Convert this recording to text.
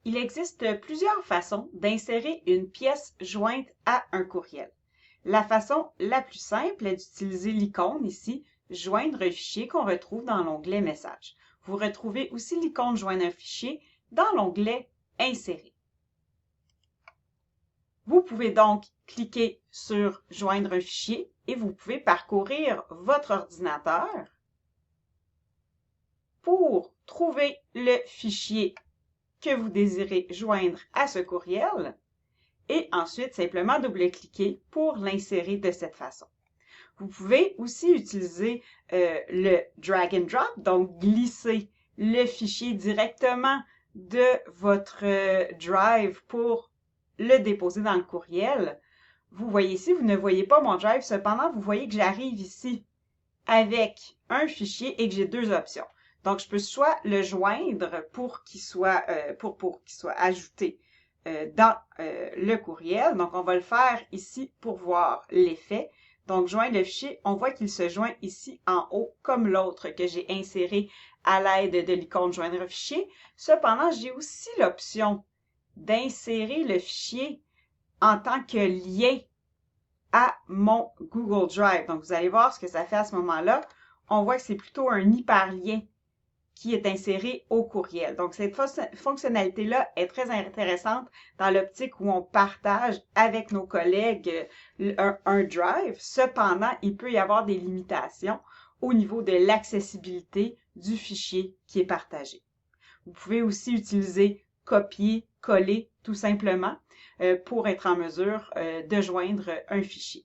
Il existe plusieurs façons d'insérer une pièce jointe à un courriel. La façon la plus simple est d'utiliser l'icône ici, joindre un fichier qu'on retrouve dans l'onglet Messages. Vous retrouvez aussi l'icône joindre un fichier dans l'onglet Insérer. Vous pouvez donc cliquer sur joindre un fichier et vous pouvez parcourir votre ordinateur pour trouver le fichier que vous désirez joindre à ce courriel et ensuite simplement double-cliquer pour l'insérer de cette façon. Vous pouvez aussi utiliser le drag and drop, donc glisser le fichier directement de votre drive pour le déposer dans le courriel. Vous voyez ici, vous ne voyez pas mon drive, cependant, vous voyez que j'arrive ici avec un fichier et que j'ai deux options. Donc, je peux soit le joindre pour qu'il soit, qu'il soit ajouté dans le courriel. Donc, on va le faire ici pour voir l'effet. Donc, joindre le fichier, on voit qu'il se joint ici en haut comme l'autre que j'ai inséré à l'aide de l'icône joindre un fichier. Cependant, j'ai aussi l'option d'insérer le fichier en tant que lien à mon Google Drive. Donc, vous allez voir ce que ça fait à ce moment-là. On voit que c'est plutôt un hyperlien qui est inséré au courriel. Donc, cette fonctionnalité-là est très intéressante dans l'optique où on partage avec nos collègues un drive. Cependant, il peut y avoir des limitations au niveau de l'accessibilité du fichier qui est partagé. Vous pouvez aussi utiliser copier, coller tout simplement pour être en mesure de joindre un fichier.